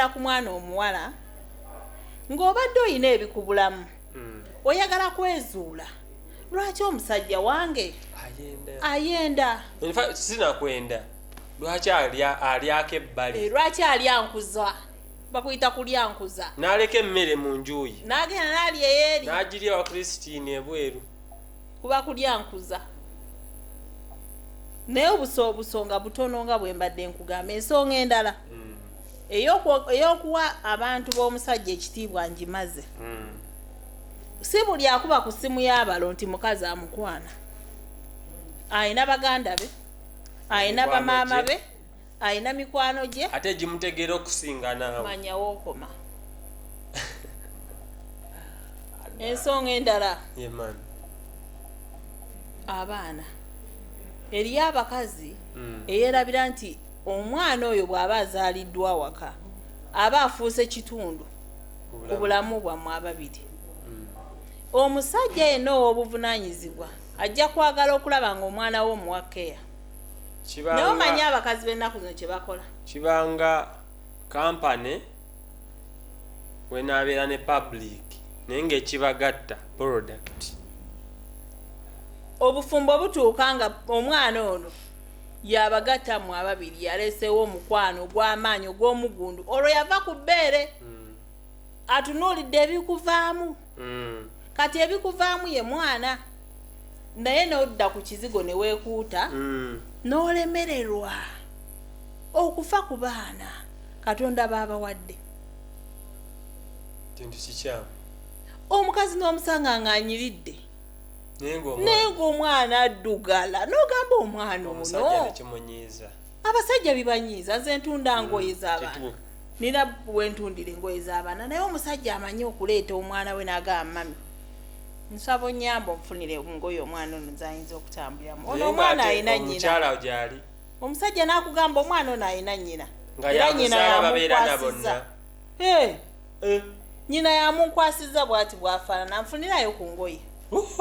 n'ogenda ku mwana omuwala ng'obadde oyina ebikubulamu oyagala kwezuula lwaki omusajja wange ayenda sinakwenda lwaki alyako ebbali lwaki alyankuza bakuyita kulyankuza n'aleka emmere mu njuyi n'agenda n'alya eyeeri n'agirya wa Christine ebweru kuba kulyankuza naye obusonga butono nga bwe mbadde nkugamba ensonga endala ey'okuwa abantu b'omusajja ekitiibwa ngimaze si buli akuba ku ssimu y'abalo nti mukazi amukwana ayina baganda be ayina bamaama be ayina mikwano gye ate gimutegera okusinga naawe manyawo okoma ensonga endala abaana eriyo abakazi eyerabira nti omwana oyo bw'aba azaaliddwa waka aba afuuse kitundu ku bulamu bwammwe ababiri omusajja yenna ow'obuvunaanyizibwa ajja kwagala okulaba nga omwana we omuwakeya naye omanyi abakazi b'ennaku zino kye bakola kibanga kampani wenaabeera ne public naye ng'ekibagatta product obufumbo butuuka nga omwana ono yabagatta mu ababiri yaleesewo omukwano ogw'amaanyi ogw'omugundu olwo yava ku bbeere atunuulidde ebikuvaamu kati ebikuvaamu ye mwana naye n'odda ku kizigo ne weekuuta n'olemererwa okufa ku baana Katonda baabawadde kintu kikyamu omukazi n'omusanga ng'anyiridde naye ng'omwana addugala n'ogamba omwana ono abasajja bibanyiiza nze ntunda ngoye z'abaana nina wentundira engoye z'abaana naye omusajja amanyi okuleeta omwana we n'agamba mami nsaba onnyamba onfunire ngoye omwana ono zayinza okutambuliramu ono omwana alina nnyina omusajja n'akugamba omwana ono alina nnyina era nnyina yamukwasiza nnyina yamunkwasiza bw'ati bw'afaanana nfunirayo ku ngoye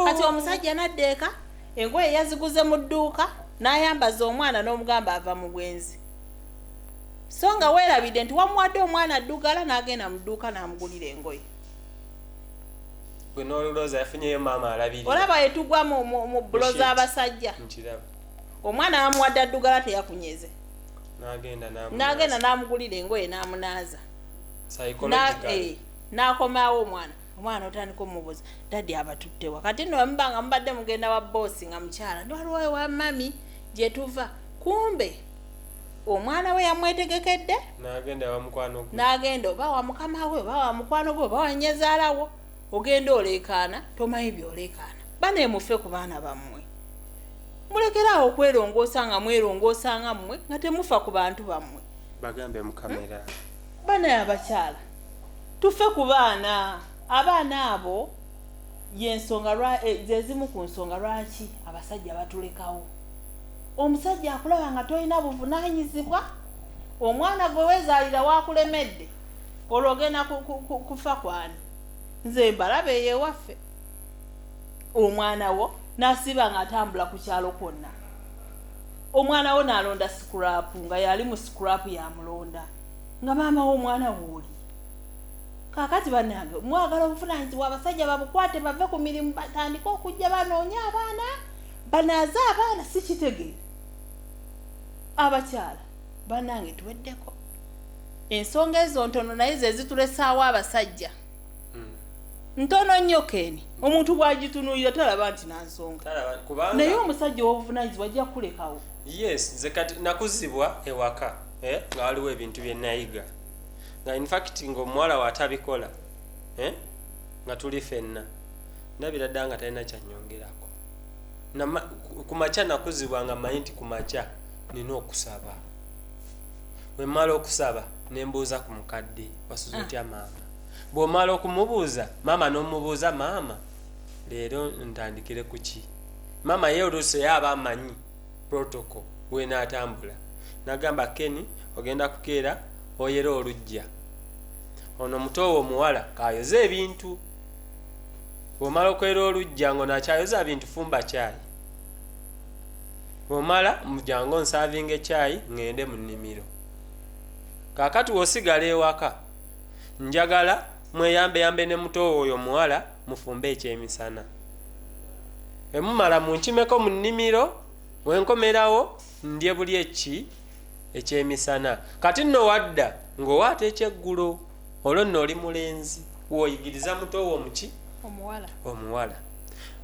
kati omusajja nadda eka engoye yaziguze mu dduuka n'ayambaza omwana n'omugamba ava mu bwenzi so nga weerabidde nti wamuwadde omwana addugala n'agenda mu dduuka n'amugulira engoye gwe n'olulooza yafunyeyo maama alabirira olaba yetugwa mu bulo z'abasajja omwana bamuwadde addugala teyakunyeze n'agenda n'amugulira engoye n'amunaaza n'akomaawo omwana otandika omubuuza daddi abatuttewa kati nno bamubanga mubadde mugenda wa boosi nga mukyala ndi waliwo ewa mami gye tuva kumbe omwana we yamwetegekedde n'agenda oba wa mukama we oba wa mukwano gwe oba wa nnyezaalawo ogenda oleekaana tomanyi by'oleekaana baneemufe ku baana bammwe mulekerawo okwerongoosa nga mwerongoosa nga mmwe nga temufa ku bantu bammwe bagambe mu kamera bana abakyala tufe ku baana abo yensonga zezimu ku nsonga lwaki abasajja batulekawo omusajja akulaba nga tolina buvunaanyizibwa omwana gwe weezaalira waakulemedde olwo ogenda kufa kwani nze mbalaba eyewaffe omwana wo n'asiba nga atambula ku kyalo kwonna omwana wo n'alonda sikurapu nga yali mu sikurapu yamulonda nga maama w'omwana wooli kaakati bannange mwagala obuvunaanyizibwa abasajja babukwate bave ku mirimu batandike okujja banoonya abaana banaaze abaana si kitegeere abakyala bannange tuweddeko ensonga ezo ntono naye ze zitulesaawo abasajja ntono nnyo keeni omuntu bw'agitunuulira talaba nti nansonga naye omusajja ow'obuvunaanyizibwa ajja kulekawo yes nze kati nakuzibwa ewaka nga waliwo ebintu bye nayiga nga infact ng'omuwala watabikola nga tuli ffenna ndabira ddala nga talina kyanyongerako ku makya nakuzibwa nga manyi nti ku makya nina okusaba bwe mmala okusaba ne mbuuza ku mukadde wasuza otya maama bw'omala okumubuuza maama n'omubuuza maama leero ntandikire ku ki maama ye oluusi yaaba amanyi protocol bwenaatambula nagamba Keni ogenda kukeera oyera olujja ono mutowo omuwala kayoza ebintu bw'omala okwera olujja ngo nakyayoza bintu fumba kyayi bw'omala mujango nsaavinga ekyayi ngende mu nnimiro kakati wosigala ewaka njagala mweyambe ne muto oyo muwala mufumbe ekyemisana emumala munkimeko mu nnimiro wenkomerawo ndye buli ekyemisana kati nno wadda ng'owaata ekyeggulo olwo nno oli mulenzi woyigiriza muto wo muki omuwala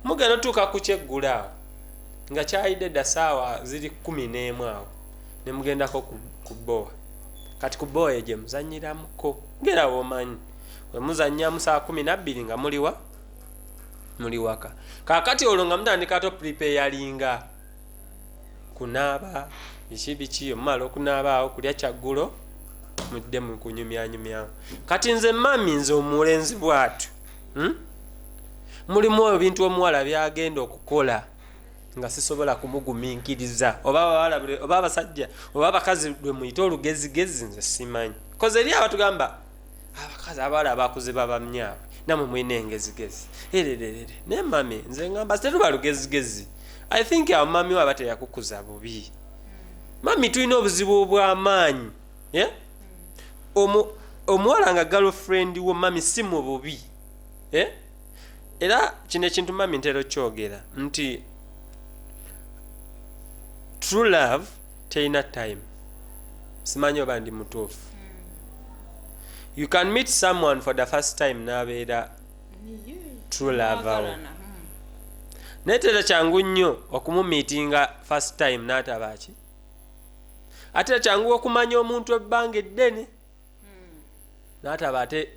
mugenda otuuka ku kyeggulo awo nga kyayidde dda saawa ziri 11 awo ne mugendako ku bbowa kati ku bbowa egye muzanyiramuko ngera womanyi wemuzannyamu saa 12 nga muli waka kakati olwo nga mutandika to preparinga kunaaba biki omumala okunaaba awo kulya kyaggulo mudde mu kunyumyanyumyawo kati nze mami nze omulenzi bwatu mulimu ebintu omuwala byagenda okukola nga sisobola kumugumiikiriza oba abasajja oba abakazi lwe muyite olugezigezi nze simanyi koze eri abatugamba abakazi abawala abakuze babamyaabwe namwe mwine engezigezi ererere naye mami nze ngamba tetuba lugezigezi I think awo mami waba teyakukuza bubi mami tulina obuzibu obw'amaanyi omuwala nga girlfriend wo mami si mu bubi era kino ekintu mami ntera kyogera nti true love terina time simanyi oba ndi mutuufu you can meet someone for the first time n'abeera true love awo naye tera kyangu nnyo okumumiitinga first time n'atabaki ate kyangu okumanya omuntu ebbanga eddene n'ataba ate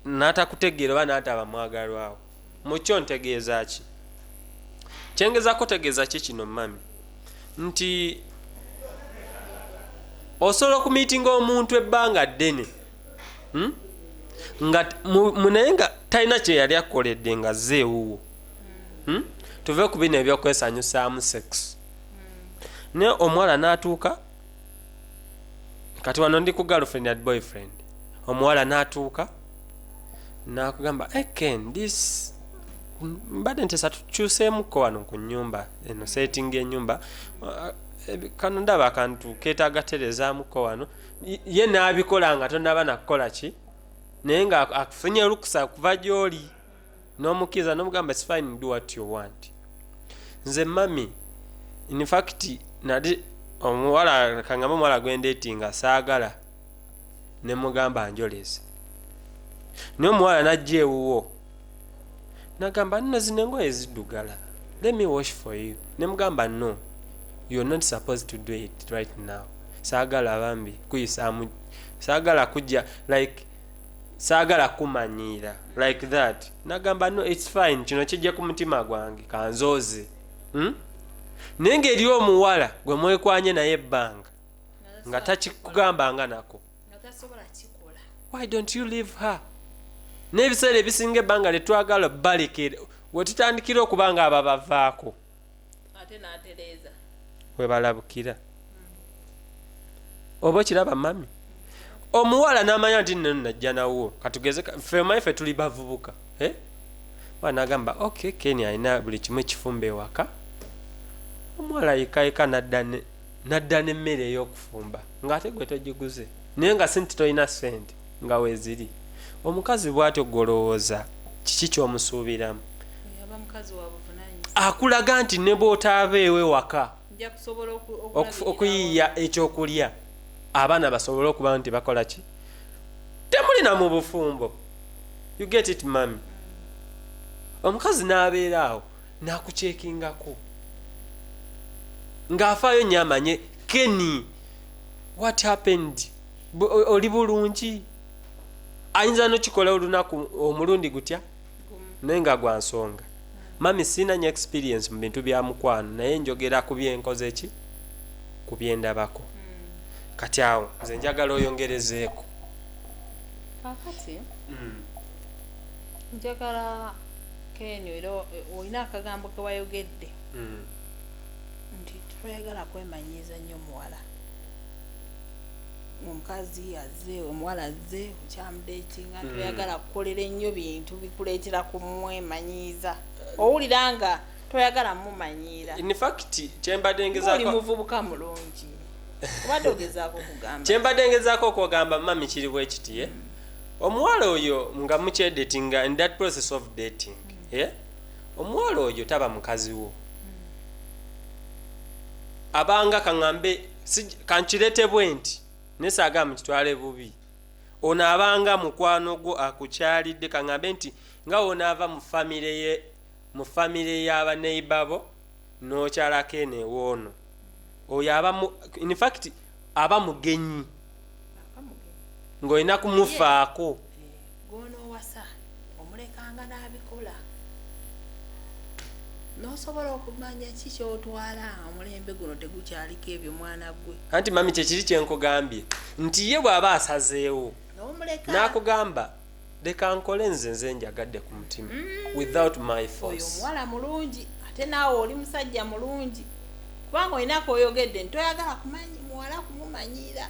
n'atakutegeera oba n'ataba mwagalwawo mukyo ntegeeza ki kyengezako tegeeza ki kino mami nti osobola okumiitinga omuntu ebbanga ddene nga naye nga talina kye yali akoledde nga zeewuwo tuve ku bino ebyokwesanyusaamu sex naye omuwala n'atuuka kati wano ndi ku girlfriend and boyfriend omuwala n'atuuka n'akugamba Ken this mbadde ntesa tukyuseemuko wano ku nnyumba eno setting ennyumba kano ndaba akantu keetaaga terezaamuko wano ye n'abikola nga tonnaba nakukola ki naye nga akufunye lukusa kuva gy'oli n'omukiza n'omugamba it's fine do what you want nze mami in fact nali omuwala kangamba omuwala gwendeetinga saagala ne mugamba njoleze naye omuwala najja ewuwo nagamba nno zino engoye ziddugala let me wash for you ne mugamba no you're not supposed to do it right now saagala bambi kuyisaamu saagala kujja like saagala kumanyiira like that nagamba no it's fine kino kijja ku mutima gwange kanzooze naye ng'eri omuwala gwe mwekwanye naye ebbanga nga takikugambanga nako why don't you leave her n'ebiseera ebisinga ebbanga lyetwagala balekere wetutandikira okuba nga abo bavaako webalabukira oba okiraba mami omuwala n'amanya nti nno najja nawo katugeze ffe tuli bavubuka wanagamba okay Ken alina buli kimu ekifumba ewaka omuwala yikayika nadda n'emmere ey'okufumba ng'ate gwe togiguze naye nga sente tolina sente nga weeziri omukazi bw'atyo golowooza kiki ky'omusuubiramu akulaga nti ne bw'otaaba ewe waka okuyiiya ekyokulya abaana basobole okuba nti bakola ki temulina mu bufumbo you get it mami omukazi n'abeera awo n'akuceekingako ng'afaayo nnyo amanye Kenny what happened oli bulungi ayinza n'okikola olunaku omulundi gutya naye nga gwa nsonga mami sina nnyo experience mu bintu bya mukwano naye njogera ku byenkoze ki ku byendabako kati awo nze njagala oyongerezeeko kakati njagala Ken era olina akagambo ke wayogedde nti toyagala kwemanyiiza nnyo muwala omukazi azze omuwala azze okyamudeetinga toyagala kukolera ennyo bintu bikuleetera kumwemanyiiza owulira nga toyagala mumumanyiira in fact kyembadde ngezaako oli muvubuka mulungi obadde ogezaako kugamba kyembadde ngezaako okugamba mami kiri bwe kiti omuwala oyo nga mukyedatinga in that process of dating omuwala oyo taba mukazi wo abanga kaŋŋambe kankiretebwe nti nesaagamba kitwale bubi ono abanga mukwano gwo akukyalidde kaŋŋambe nti nga wonaava mu famire y'abaneiba bo n'okyalako enewoono oyo aba in fact aba mugenyi ng'olina kumufaako gonoowasa omulekanga n'abikola n'osobola okumanya ki kyotwala omulembe guno tegukyaliko ebyo mwana gwe anti mami kyekiri kyenkugambye nti ye bw'aba asazeewo n'akugamba leka nkole nze njagadde ku mutima without my force. Oyo omuwala mulungi ate naawe oli musajja mulungi kubanga olinako oyogedde ntoyagala kumanyi muwala kumumanyira.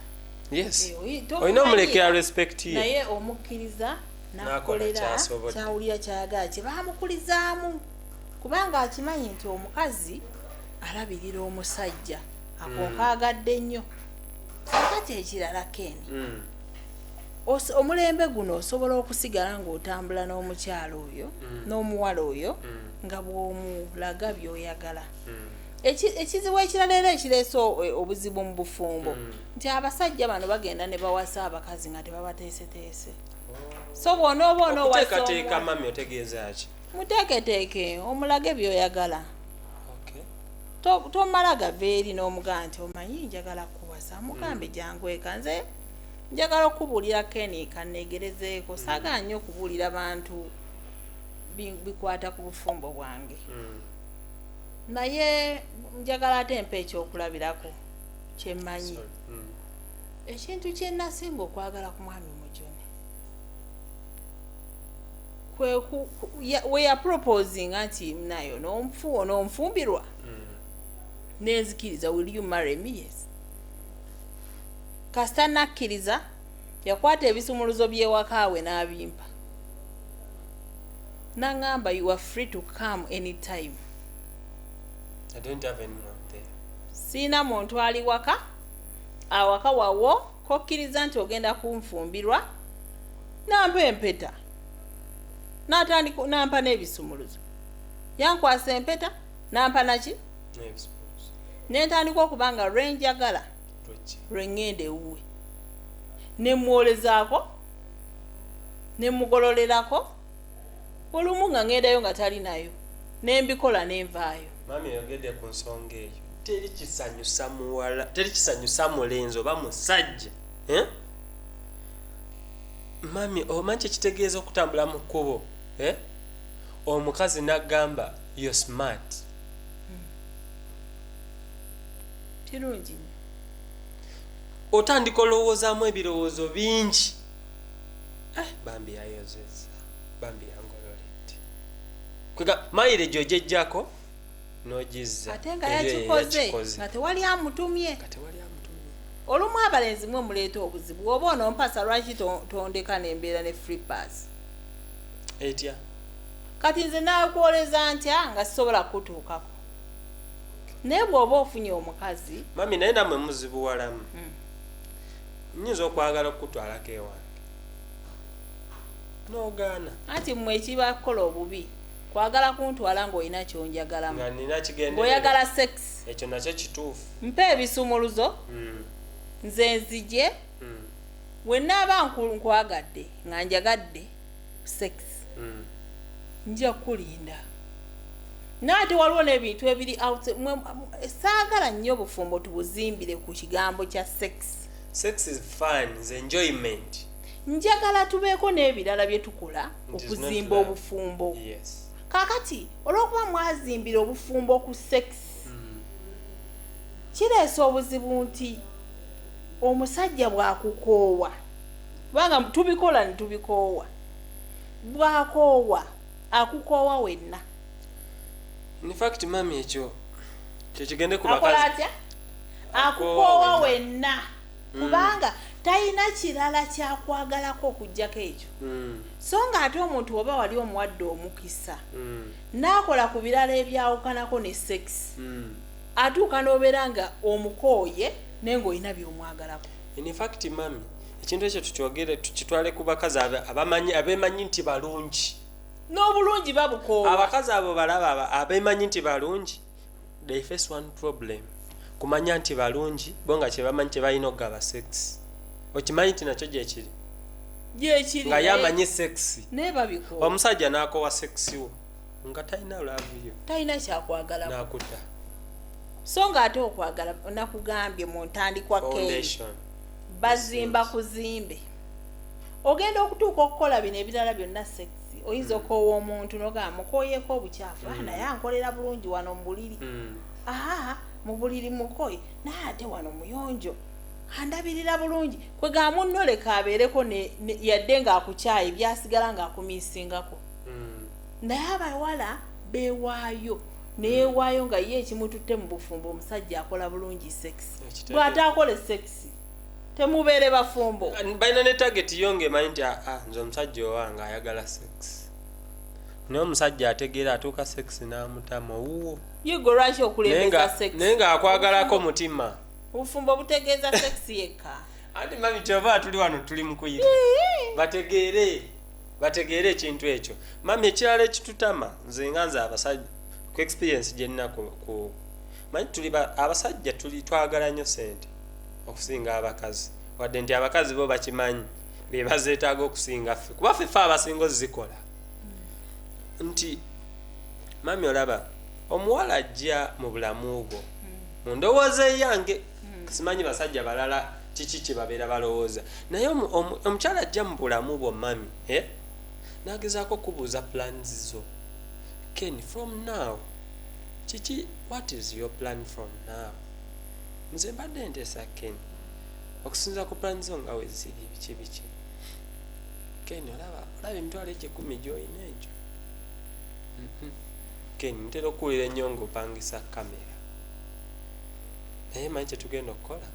Yes. Olina omulekera respect ye. Naye omukkiriza n'akolera kyawulira kyayagala kye baamukulizaamu kubanga akimanyi nti omukazi alabirira omusajja akokaagadde nnyo kakati ekirala Ken. Omulembe guno osobola okusigala ng'otambula n'omukyalo oyo n'omuwala oyo nga bw'omulaga by'oyagala. Ekizibu ekirala era ekireese obuzibu mu bufumbo nti abasajja bano bagenda ne bawasa abakazi nga tebabateeseteese. So bw'onooba okuteekateeka mami otegeeza ki? Muteeketeeke omulage by'oyagala. Tomala gava eri n'omugaa nti omanyi njagala kuwasa mugambe jangu eka nze njagala okubuulira Ken kanneegerezeeko saagala nnyo okubuulira bantu bikwata ku bufumbo bwange. Naye njagala ate mpa ekyokulabirako kyemmanyi. Ekintu kye nasinga okwagala ku mwami Mujuni we ya proposing nti nayo n'onfumbirwa nenzikiriza will you marry me? Yes. Kasita nakkiriza yakwata ebisumuluzo by'ewakaawe n'abimpa n'angamba you are free to come anytime. I don't have anyone there. Sina muntu ali waka awaka wawo kokkiriza nti ogenda kunfumbirwa nampa empeta nampa n'ebisumuluzo yankwasa empeta nampa naki nentandika okubanga lwenjagala lwengende ewuwe nemwolezaako nemugololerako olumu nga ngendayo nga tali nayo nembikola nenvaayo. Mami yogedde ku nsonga eyo teri kisanyusa muwala teri kisanyusa mulenzi oba musajja mami omanyi ekitegeeza okutambula mu kkubo omukazi n'agamba you're smart. Kirungi otandika olowoozaamu ebirowoozo bingi bambi yayozeza bambi yangololedde kwega mayire gy'ogyejjako n'ogizza ate nga yakikoze nga tewali amutumye. Olumu abalenzi mwe muleeta obuzibu oba onompasa lwaki tondeka nembeera ne free pass etya kati nze naakwoleza ntya nga sisobola kutuukako naye bw'oba ofunye omukazi mami naye namwe muzibuwalamu nyinza okwagala okutwalako ewange n'ogaana anti mmwe ekibakola obubi kwagala kuntwala ng'olina kyonjagalamu nga nina kigenderera ng'oyagala sex ekyo nakyo kituufu mpa ebisumuluzo nze nzije wennaaba nkwagadde nga njagadde sex nja kulinda naate waliwo n'ebintu ebiri saagala nnyo obufumbo tubuzimbire ku kigambo kya sex. Sex is fun, is enjoyment. Njagala tubeeko n'ebirala bye tukola okuzimba obufumbo. Yes. Kakati olw'okuba mwazimbira obufumbo ku sex kireese obuzibu nti omusajja bw'akukoowa kubanga tubikola ne tubikoowa bw'akoowa akukoowa wenna. In fact mami ekyo kyekigende ku bakazi akola atya akukoowa wenna kubanga talina kirala kyakwagalako okuggyako ekyo. So nga ate omuntu oba wali omuwadde omukisa n'akola ku birala ebyawukanako ne sex atuuka n'obeera nga omukooye naye ng'olina by'omwagalako. In fact mami ekintu ekyo tukyogere tukitwale ku bakazi abeemanyi nti balungi n'obulungi babukoowa. abakazi abo balaba abeemanyi nti balungi they face one problem kumanya nti balungi bo nga kyebamanyi kyebalina okugaba sex okimanyi nti nakyo gyekiri nga yamanyi sex naye babikoowa. omusajja n'akowa sex wo nga talina laavuyo talina kyakwagala n'akutta so nga ate okwagala nakugambye mu ntandikwa keeni bazimba kuzimbe ogenda okutuuka okukola bino ebirala byonna sexy oyinza okoowa omuntu nogamba mukooyeko obukyafu naye ankolera bulungi wano mu buliri mu buliri mukoye naye ate wano muyonjo andabirira bulungi kwega munno leka abeereko yadde ng'akukyayi byasigala ng'akumiisingako naye abawala beewaayo neewaayo nga ye ekimututte mu bufumbo omusajja akola bulungi sexy bw'ate akole sexy temubeere bafumbo balina ne target yo ng'emanyi nti nze omusajja owange ayagala sex naye omusajja ategeera atuuka sex n'amutama owuwo yigo lwaki okulembeza sex naye ng'akwagalako mutima obufumbo butegeeza sex yekka anti mami kyova tuli wano tuli mu kuyita bategeere ekintu ekyo mami ekirala ekitutama nze abasajja ku experience gye nnina ku manyi tuli abasajja twagala nnyo sente okusinga abakazi wadde nti abakazi bo bakimanyi be bazeetaaga okusinga ffe kuba ffe abasinga ozikola nti mami olaba omuwala ajja mu bulamu bwo mu ndowooza eyange simanyi basajja balala kiki kye babeera balowooza naye omukyala ajja mu bulamu bwo mami nagezaako kubuuza plans zo Ken from now kiki what is your plan from now nze mbadde nteesa Ken okusinza ku plan zo nga weziri biki Ken olaba emitwalo 10 gy'olina egyo Ken ntera okuwulira ennyo ng'opangisa kamera naye manyi kyetugenda okukola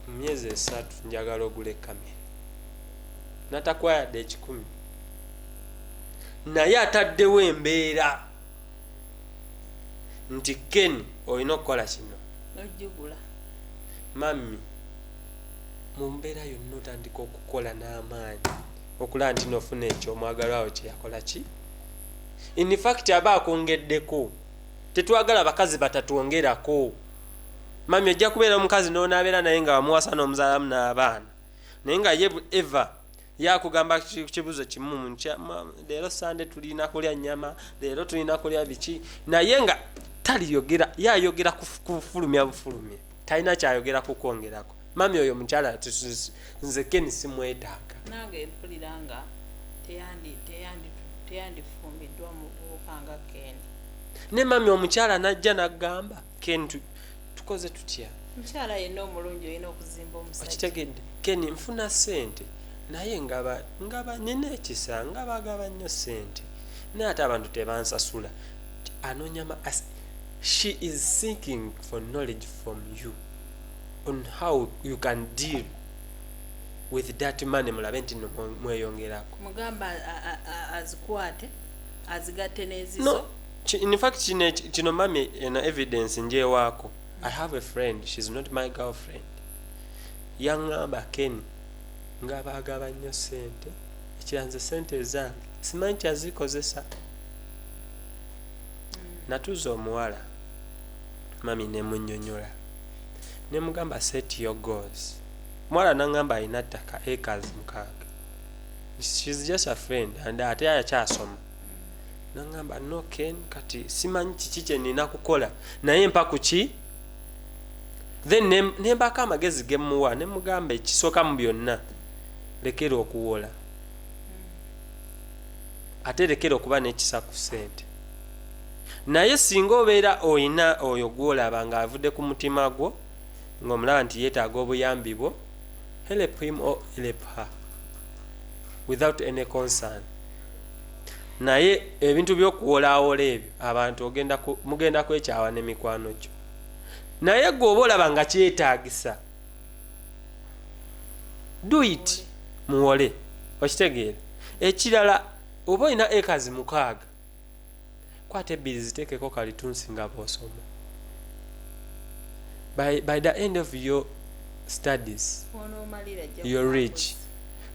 mu myezi 3 njagala ogula kamera natakwayadde 10 naye ataddewo embeera nti Ken olina okukola kino ogigula mami mu mbeera yonna otandika okukola n'amaanyi okulaba nti nofuna ekyo omwagalwawo kyeyakola ki in fact aba akwongeddeko tetwagala bakazi batatwongerako mami ojja kubeera omukazi n'onaabeera naye nga wamuwasa n'omuzaalamu n'abaana naye nga ye eva yakugamba kibuzo kimu leero sande tulina kulya nnyama leero tulina kulya biki naye nga taliyogera yayogera kufulumya bufulumye talina kyayogera kukwongerako mami oyo mukyala nze Ken simwetaaga nange mpulira nga teyandifumbiddwa mu buvubuka nga Ken ne mami omukyala najja n'agamba Ken tukoze tutya mukyala yenna omulungi olina okuzimba omusajja okitegedde Ken nfuna sente naye ngaba nina ekisa nga bagaba nnyo sente naye ate abantu tebansasula anonyama she is seeking for knowledge from you on how you can deal with that money mulabe nti mweyongerako mugamba azikwate azigatte n'ezizo no in fact kino mami eno evidence njewaako I have a friend she's not my girlfriend yaŋŋamba Ken nga baagaba nnyo sente ekiranze sente ezange simanyi kyazikozesa natuza omuwala mami nemunnyonnyola nemugamba set your goals mwala naŋŋamba alina ttaka acres 6 she's just a friend and ate yakyasoma naŋŋamba no Ken kati simanyi kiki kye nina kukola naye mpa ku ki then nembako amagezi gemuwa nemugamba ekisooka mu byonna lekera okuwola ate lekera okuba n'ekisa ku ssente naye singa obeera oyina oyo gwolaba ng'avudde ku mutima gwo ng'omulaba nti yeetaaga obuyambi bwo help him or help her without any concern naye ebintu by'okuwolaawola ebyo abantu mugenda kwekyawa n'emikwano gyo naye gweoba olaba nga kyetaagisa do it muwole okitegeera ekirala oba olina acres 6 kwata ebbiri ziteekeko kalitunsi nga bw'osoma by the end of your studies you're rich.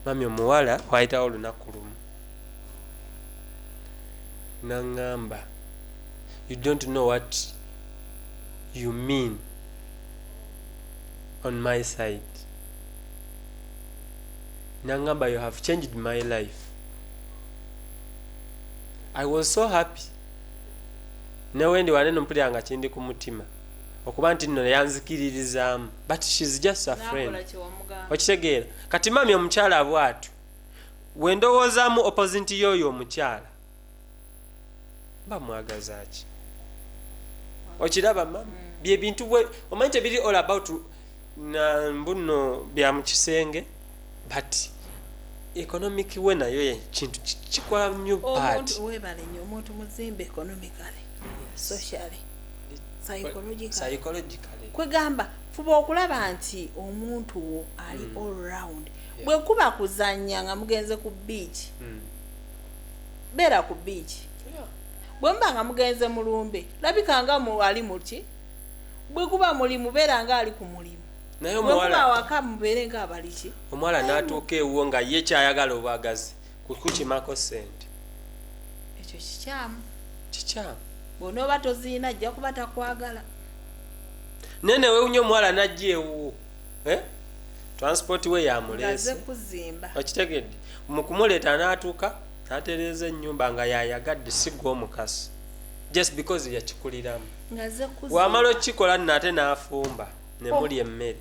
Mami omuwala wayitawo olunaku lumu nangamba, you don't know what you mean on my side. Nangamba, you have changed my life. I was so happy. Newe ndi wanene mpulira kindi ku mutima okuba nti nno yanzikiririzaamu, but she's just a friend. Okitegeera kati mami omukyala bwatu wendowoozaamu opposite yoyo omukyala mba mwagaza ki? Okiraba mami bye bintu omanyi tebiri all about na mbuno bya mu kisenge, but economic we nayo kintu kikola nnyo part. Webale nnyo omuntu muzimbe economically, socially, psychologically. Kwegamba fuba okulaba nti omuntu ali all round. Bwe kuba kuzannya nga mugenze ku beach, beera ku beach. Bwe mba nga mugenze mu lumbe, labika nga ali muki. Bwe kuba mulimu beera nga ali ku mulimu. Naye omuwala waka mubeere nga abaliki. Omuwala n'atuuka ewuwo nga ye kyayagala obwagazi kukimako ssente. Ekyo kikyamu. Kikyamu. Bw'onooba toziina ajja kuba takwagala. Nene wewunye omuwala n'ajja ewuwo. Transport we yamuleese. Ngaze kuzimba. Okitegedde. Mu kumuleeta n'atuuka n'atereeza ennyumba nga yayagadde sigwa omukasi. Just because yakikuliramu. Ngaze kuzimba. Wamala okikola nate n'afumba ne muli emmere.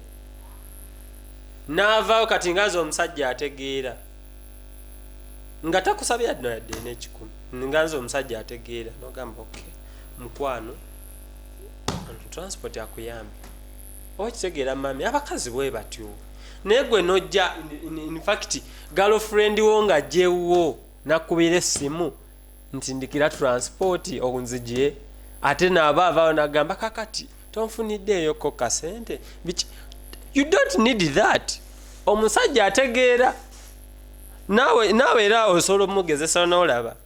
N'avaayo kati ngaze omusajja ategeera. Nga takusabye yadde yadde n'ekikumi. Ngaze omusajja ategeera n'ogamba okay. Mukwano transport akuyambe. Okitegeera mami abakazi bwe batyo. Naye gwe nojja in fact girlfriend wo nga jewo nakubira essimu nti ndikira transport okunzije ate n'abaavaayo n'agamba kakati tonfuniddeeyo ko kasente. You don't need that. Omusajja ategeera naawe era osobola omugezesa n'olaba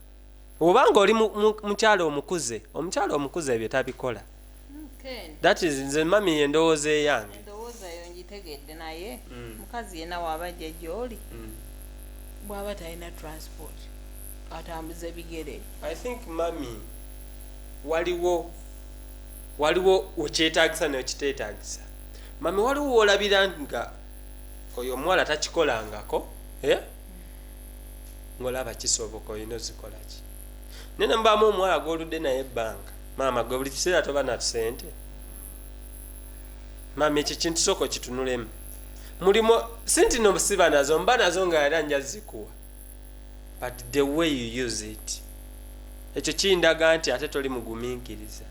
obanga oli mukyalo omukuze. Omukyalo omukuze ebyo tabikola. That is nze mami endowooza eyange. Endowooza yo ngitegedde naye mukazi yenna w'abajja gy'oli bw'aba talina transport atambuza bigere. I think mami waliwo wekyetaagisa nekiteetaagisa. Mami waliwo wolabira nga oyo omuwala takikolangako ng'olaba kisoboka olina ozikola ki. Nene mbaamu omuwala gw'oludde naye ebbanga maama gwe buli kiseera toba na ssente. Maama ekyo kintu sooka kitunulemu. Mulimu sente no busiba nazo mba nazo nga era nja zikuwa. But the way you use it. Ekyo kindaga nti ate toli mugumiikiriza.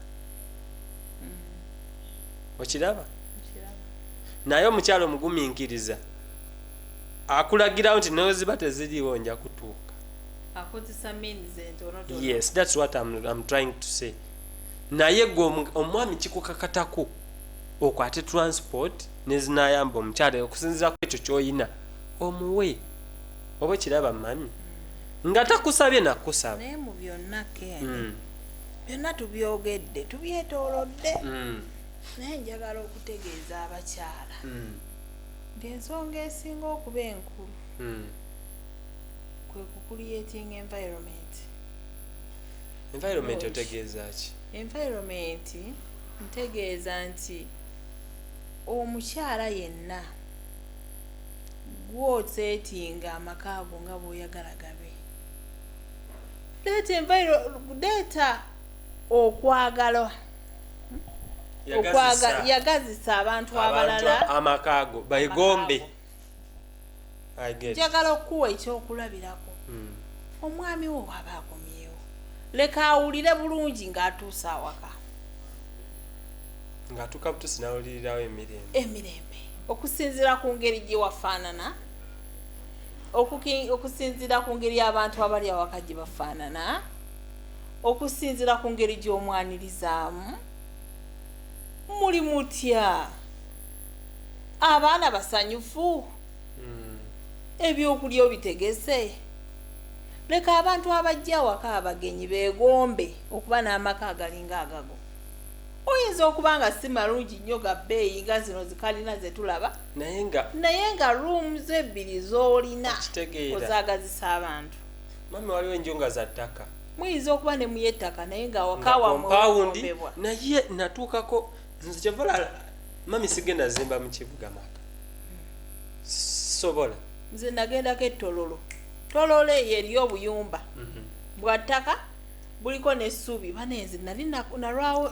Okiraba? Naye omukyalo omugumiikiriza akulagira nti neweziba teziriwo nja kutuuka. Akozesa means entonotono. Yes, that's what I'm trying to say. Naye gwe omwami kikukakatako okwate transport nezinayamba omukyalo okusinziira ku ekyo ky'oyina omuwe. Oba kiraba mami nga takusabye nakusaba. Naye mu byonna Ken byonna tubyogedde tubyetoolodde. Naye njagala okutegeeza abakyala nti ensonga esinga okuba enkulu kwe kucreating environment. Environment otegeeza ki? Environment ntegeeza nti omukyala yenna gw'oseetinga amaka ago nga bw'oyagala gabe. Leeta okwagala yagazisa abantu abalala amakago bayigombe. Njagala okuwa ekyokulabirako. Omwami wo aba akomyewo leka awulire bulungi ng'atuusa awaka. Ng'atuuka butuusi n'awulirirawo emirembe okusinziira ku ngeri gye wafaanana, okusinziira ku ngeri abantu abali awaka gye bafaanana, okusinziira ku ngeri gy'omwanirizaamu. Muli mutya abaana basanyufu ebyokulya obitegese. Leka abantu abajja awaka abagenyi beegombe okuba n'amaka agalinga agago. oyinza okuba nga si malungi nnyo ga bbeeyi nga zino zikalina ze tulaba naye nga rooms ebbiri z'olina ozaagazisa abantu. Mami waliwo enju nga za ttaka, muyinza okuba ne muyettaka naye nga wakawamuombebwa. Naye natuukako nze kyevala mami sigenda zimba mu kibuga maka sobola. Nze nagendako ettololo, tololo eyo eri obuyumba bwa ttaka buliko n'essubi. Banenze nali nalwawo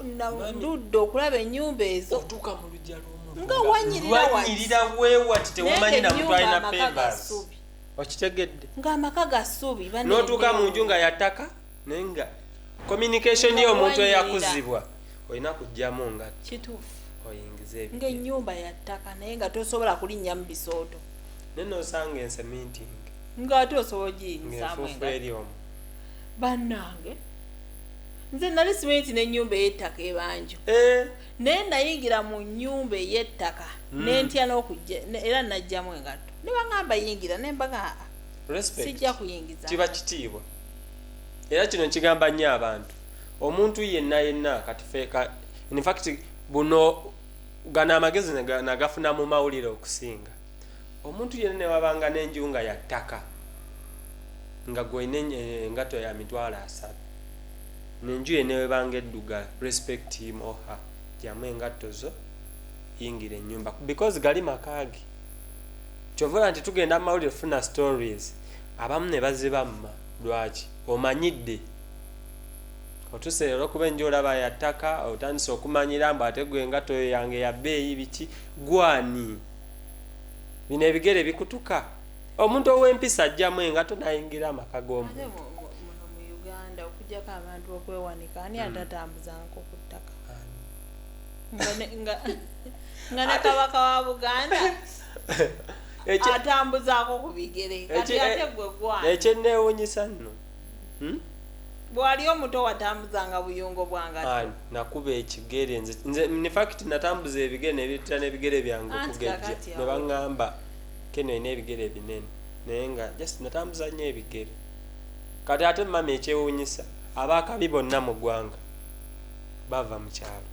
ndudde okulaba ennyumba ezo. Otuuka mu lujja lw'omuntu nga wanyirira weewati tewamanyi na muntu alina pebas. Okitegedde ng'amaka ga ssubi. N'otuuka mu nju nga yattaka naye nga communication y'omuntu eyakuzibwa olina kujjamu nga kituufu oyingiza ebyo ng'ennyumba yattaka naye nga tosobola kulinnya mu bisooto nenosanga enseminting ng'ate osobola ogiyingizamu eryomu. Bannange nze nali simanyi nti n'ennyumba ey'ettaka ebanjo naye nayingira mu nnyumba ey'ettaka nentya n'okujja era najjamu engatto ne baŋŋamba yingira ne mbaga sijja kuyingiza. Kiba kitiibwa era kino kigamba nnyo abantu. Omuntu yenna kati feeka in fact buno gana amagezi nagafuna mu mawulire okusinga. Omuntu yenna ne wabanga n'enju nga yattaka nga gwine engato ya mitwalo 3 n'enju yenna webanga edduga respect him or her jamu engatto zo yingira ennyumba because gali makaagi. Kyovola nti tugenda mu mawulire funa stories abamu ne bazibamma lwaki omanyidde otuseera okuba enju olaba yattaka otandise okumanyira mbu ate gwe engato yange ya bbeeyi biki gwani bino ebigere bikutuka. Omuntu ow'empisa ajjamu engato nayingira amaka g'omuntu. Muno mu Uganda okujjako abantu okwewanika ani atatambuzanko ku ttaka nga ne kabaka wa Buganda atambuzaako ku bigere kati ate gwe gwani. Ekyenneewuunyisa nno bwali omuto watambuzanga buyungo bwangatto. Nakuba ekigere nze in fact natambuza ebigere nebiyitira n'ebigere byange okugejja ne baŋŋamba keno ina ebigere binene naye nga just natambuza nnyo ebigere. Kati ate mama ekyewuunyisa abaakabi bonna mu ggwanga bava mu kyalo.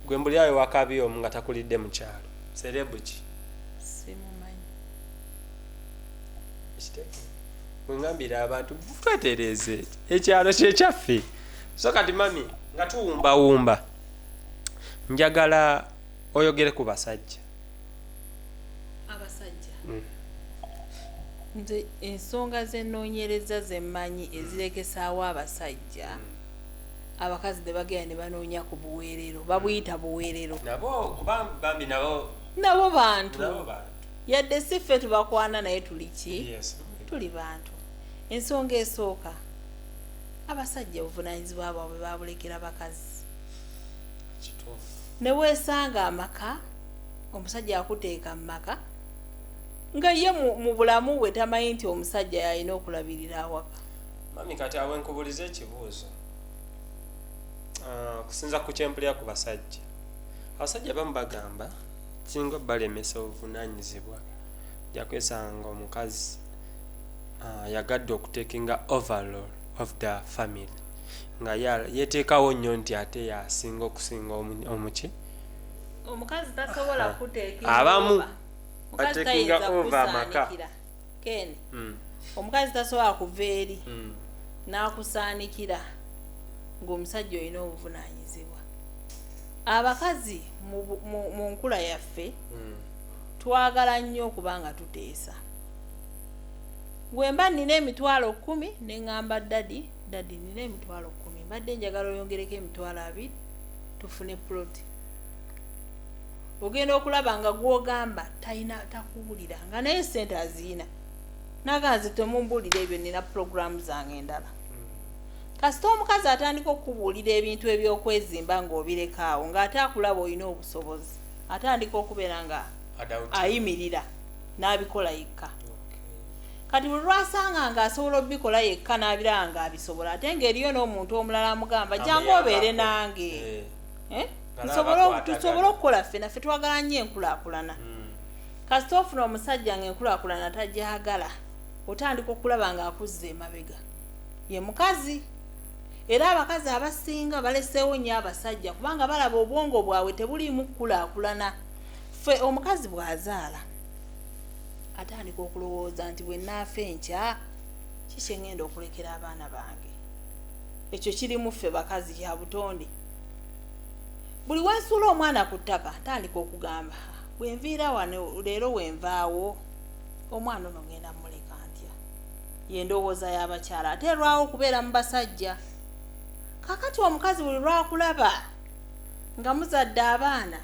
Gwe mbuli awe wakabi omu nga takulidde mu kyalo serebu ki? Simumanyi. Wengambira abantu twetereeze ekyalo kyekyaffe. So kati mami nga tuwumbawumba njagala oyogere ku basajja. Abasajja nze ensonga z'ennoonyereza zemmanyi ezirekesaawo abasajja abakazi ne bagenda ne banoonya ku buweerero babuyita buweerero. Nabo kuba bambi nabo bantu yadde si ffe tubakwana naye tuli ki? Tuli bantu. Ensonga esooka abasajja obuvunaanyizibwa bwabwe babulekera bakazi. Ne weesanga amaka omusajja akuteeka mu maka nga ye mu bulamu bwe tamanyi nti omusajja yalina okulabirira awaka. Mami kati awe nkubuliza ekibuuzo kusinza ku kyempulira ku basajja. Abasajja bamu bagamba singa balemesa obuvunaanyizibwa jakwesanga omukazi yagadde okutekinga overall of the family nga yeteekawo nnyo nti ate yasinga okusinga omuki omukazi tasobola kuteeka abamu batekinga over amaka Ken omukazi tasobola kuva eri n'akusaanikira ng'omusajja olina obuvunaanyizibwa. Abakazi mu nkula yaffe twagala nnyo okuba nga tuteesa. Bwemba nina emitwalo 10 ne ŋŋamba dadi nina emitwalo 10 mbadde njagala oyongereko emitwalo 2 tufune ploti. Ogenda okulaba nga gw'ogamba takuwulira nga naye ssente aziina naganze temumbuulira ebyo nina puroguramu zange endala. Kasita omukazi atandika okubuulira ebintu ebyokwezimba ng'obireka awo ng'ate akulaba olina obusobozi atandika okubeera nga ayimirira n'abikola yekka. Kati bwe lwasanga ng'asobola obikola yekka n'abiraba ng'abisobola ate ng'eriyo n'omuntu omulala amugamba jangu obeere nange tusobole okukola ffe naffe twagala nnyo enkulaakulana. Kasita ofuna omusajja ng'enkulaakulana tajagala otandika okulaba ng'akuzza emabega ye mukazi era abakazi abasinga baleseewo nnyo abasajja kubanga balaba obwongo bwabwe tebuliimu kukulaakulana. Ffe omukazi bw'azaala atandika okulowooza nti bwe naafa enkya kiki ngenda okulekera abaana bange. Ekyo kirimu ffe bakazi kya butonde. Buli wensuula omwana ku ttaka atandika okugamba bwe nviira wano leero wenvaawo omwana ono ngenda muleka ntya. Ye ndowooza y'abakyala ateerwawo okubeera mu basajja. Kakati omukazi buli lwakulaba nga muzadde abaana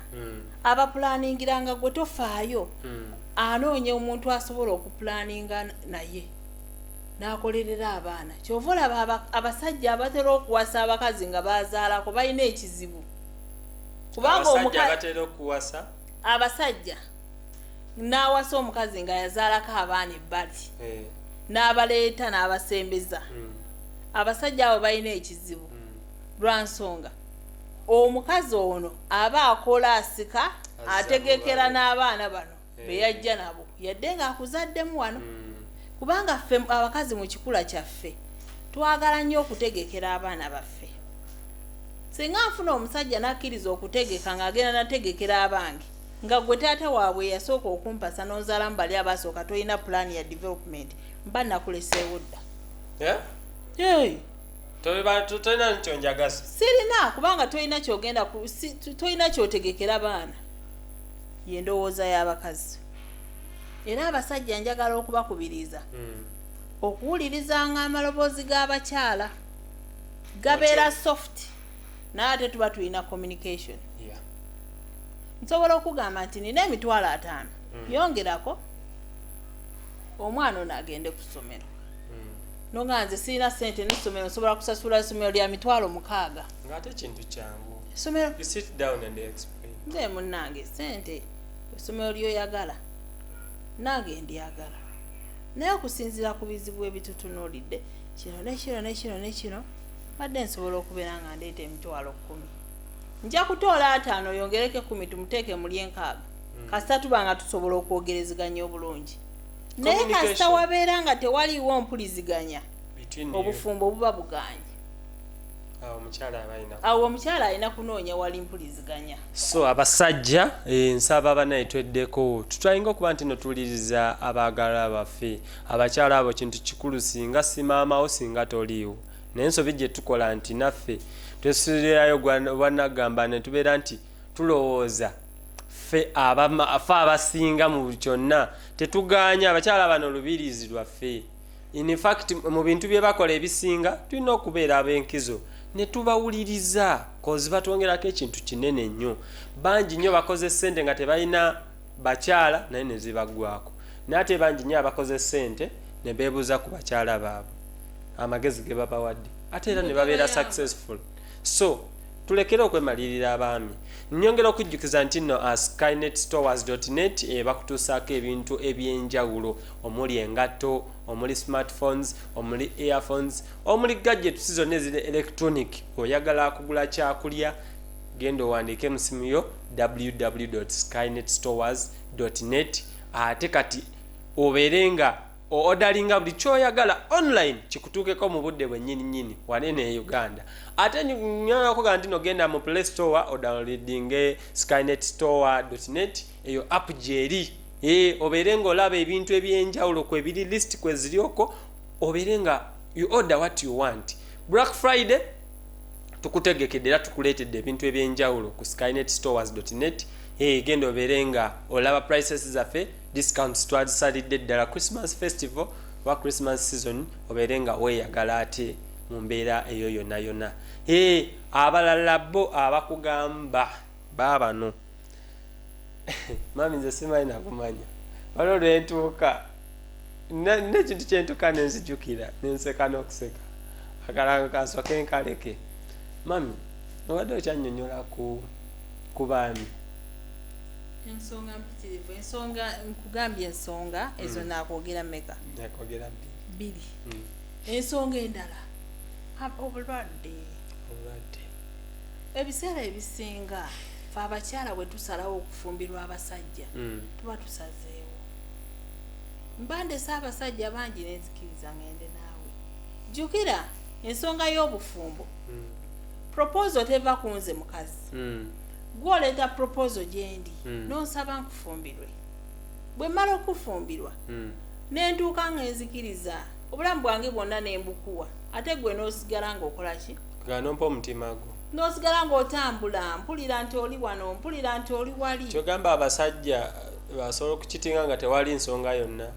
abapulaaningiranga gwe tofaayo anoonya omuntu asobola okupulaaninga naye n'akolerera abaana. Kyova olaba abasajja abatera okuwasa abakazi nga bazaalako balina ekizibu. Kubanga abasajja n'awasa omukazi nga yazaalako abaana ebbali n'abaleeta n'abasembeza. Abasajja abo balina ekizibu lwa nsonga omukazi ono aba akola asika ategekera n'abaana bano be yajja nabo yadde nga akuzaddemu wano. Kubanga ffe abakazi mu kikula kyaffe twagala nnyo okutegekera abaana baffe. Singa nfuna omusajja n'akkiriza okutegeka ng'agenda nategekera abange nga gwe taata waabwe yasooka okumpasa n'ozaalamu bali abasooka tolina pulaani ya development mba nakuleseewo dda. Tolina nkyonjagaza. Sirina kubanga tolina kyogenda tolina kyotegekera baana. Ye ndowooza y'abakazi. Era abasajja njagala okubakubiriza okuwulirizanga amaloboozi g'abakyala gabeera soft n'ate tuba tulina communication. Nsobola okugamba nti nina emitwalo 5 yongerako omwana ono agende ku ssomero. Nonga nze sirina ssente n'essomero nsobola kusasula essomero lya mitwalo 6. Ng'ate kintu kyangu. Essomero You sit down and explain. Nze munnange ssente essomero lyoyagala nange ndyagala naye okusinziira ku bizibu ebitutunuulidde kino badde nsobola okubeera nga ndeeta emitwalo 10. Nja kutoola 5 yongereke 10 tumuteeke muli 6 kasita tuba nga tusobola okwogereziganya obulungi. Naye kasita wabeera nga tewaliiwo mpuliziganya obufumbo buba buganye. Awo omukyala alina kunoonya wali mpuliziganya. So abasajja nsaba banaye tweddeko tutwayinga okuba nti notuwuliriza abaagala baffe abakyala abo kintu kikulu singa si maamawo singa toliiwo. Naye ensobi gye tukola nti naffe twesulirayo bwanagamba ne tubeera nti tulowooza ffe abasinga mu kyonna tetuganya abakyala bano olubirizi lwaffe. In fact mu bintu bye bakola ebisinga tulina okubeera ab'enkizo ne tubawuliriza kozi batwongerako ekintu kinene nnyo. Bangi nnyo bakoze ssente nga tebalina bakyala naye ne zibaggwako. Naye ate bangi nnyo abakoze ssente ne beebuuza ku bakyala baabwe amagezi ge babawadde ate era ne babeera successful. So tulekere okwemalirira abaami. Nnyongera okujjukiza nti nno skynetstores.net bakutuusaako ebintu ebyenjawulo omuli engatto omuli smartphones omuli earphones omuli gadgets zonna eziri electronic. Oyagala kugula kyakulya genda owandiike mu simu yo www.skynetstores.net ate kati obeere nga odalinga buli kyoyagala online kikutuukeko mu budde bwennyini wanene e Uganda. Ate nyoyo kuga nti nogenda mu Play Store odownloadinge skynetstore.net eyo app gyeri obeere nga olaba ebintu ebyenjawulo kwe biri list kwe zirioko obeere nga you order what you want. Black Friday tukutegekedde era tukuleetedde ebintu ebyenjawulo ku skynetstores.net. Genda obeere nga olaba prices zaffe discounts twazisalidde ddala Christmas festival wa Christmas season obeere nga weeyagala ate mu mbeera eyo yonna. Abalala bo abakugamba baabano mami nze simanyi nakumanya waliwo lwentuuka nekintu kyentuuka nenzijukira nenseka n'okuseka akalanga kansooke nkaleke. Mami obadde okyannyonnyola ku baami ensonga mpitirivu nkugambye ensonga ezo nakwogera meka nakwogera bbiri. Ensonga endala obulwadde ebiseera ebisinga fe abakyala bwe tusalawo okufumbirwa abasajja tuba tusazeewo. Mbandese abasajja bangi nenzikiriza ngende naawe jjukira ensonga y'obufumbo proposal teva kunze mukazi gw'oleeta proposal gyendi n'onsaba nkufumbirwe bwe mmala okufumbirwa nentuuka ng'enzikiriza obulamu bwange bwonna nembukuwa ate gwe n'osigala ng'okola ki nga nompa omutima gwo n'osigala ng'otambula mpulira nti oli wano mpulira nti oli wali kyogamba abasajja basobola okukitinga nga tewali nsonga yonna